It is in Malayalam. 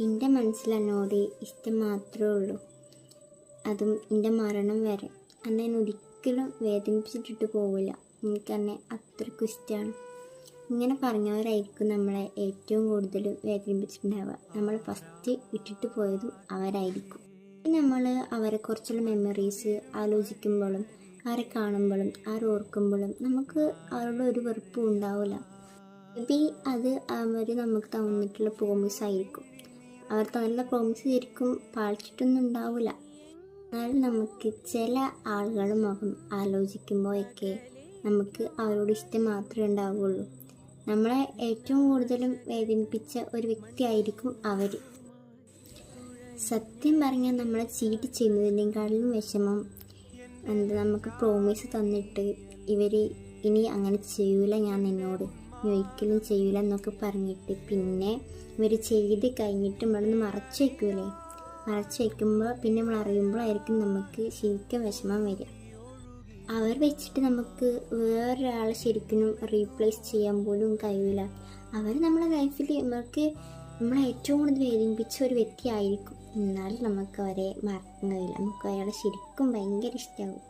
എൻ്റെ മനസ്സിൽ എന്നോട് ഇഷ്ടം മാത്രമേ ഉള്ളൂ, അതും എൻ്റെ മരണം വരെ. എന്നെ ഒരിക്കലും വേദനിപ്പിച്ചിട്ടിട്ട് പോവില്ല. എനിക്കെന്നെ അത്രയ്ക്കും ഇഷ്ടമാണ്. ഇങ്ങനെ പറഞ്ഞവരായിരിക്കും നമ്മളെ ഏറ്റവും കൂടുതൽ വേദനിപ്പിച്ചിട്ടുണ്ടാവുക. നമ്മൾ ഫസ്റ്റ് ഇട്ടിട്ട് പോയതും അവരായിരിക്കും. നമ്മൾ അവരെക്കുറിച്ചുള്ള മെമ്മറീസ് ആലോചിക്കുമ്പോഴും അവരെ കാണുമ്പോഴും ഓർക്കുമ്പോഴും നമുക്ക് അവരോട് ഒരു വെറുപ്പും ഉണ്ടാവില്ല. മേ ബി അത് അവർ നമുക്ക് തന്നിട്ടുള്ള പ്രോമിസ് ആയിരിക്കും. അവർ തന്നിട്ടുള്ള പ്രോമിസ് ശരിക്കും പാലിച്ചിട്ടൊന്നും ഉണ്ടാവില്ല. എന്നാൽ നമുക്ക് ചില ആളുകളുടെ മുഖം ആലോചിക്കുമ്പോഴൊക്കെ നമുക്ക് അവരോട് ഇഷ്ടം മാത്രമേ ഉണ്ടാവുകയുള്ളൂ. നമ്മളെ ഏറ്റവും കൂടുതലും വേദനിപ്പിച്ച ഒരു വ്യക്തിയായിരിക്കും അവർ. സത്യം പറഞ്ഞാൽ നമ്മളെ ചീറ്റ് ചെയ്യുന്നതിനേക്കാളും വിഷമം നമുക്ക് പ്രോമിസ് തന്നിട്ട് ഇവർ ഇനി അങ്ങനെ ചെയ്യൂല, ഞാൻ നിന്നോട് ഇനി ഒരിക്കലും ചെയ്യൂല എന്നൊക്കെ പറഞ്ഞിട്ട് പിന്നെ ഇവർ ചെയ്ത് കഴിഞ്ഞിട്ട് നമ്മളൊന്ന് മറച്ചു വയ്ക്കൂലേ. മറച്ചു വയ്ക്കുമ്പോൾ പിന്നെ നമ്മൾ അറിയുമ്പോഴായിരിക്കും നമുക്ക് ശരിക്കും വിഷമം വരിക. അവർ വെച്ചിട്ട് നമുക്ക് വേറൊരാളെ ശരിക്കും റീപ്ലേസ് ചെയ്യാൻ പോലും കഴിയില്ല. അവർ നമ്മുടെ ലൈഫിൽ നമ്മളെ ഏറ്റവും കൂടുതൽ വേദനിപ്പിച്ച ഒരു വ്യക്തിയായിരിക്കും. എന്നാലും നമുക്ക് അവരെ മറക്കാൻ കഴിയില്ല. നമുക്ക് അയാളെ ശരിക്കും ഭയങ്കര ഇഷ്ടമാകും.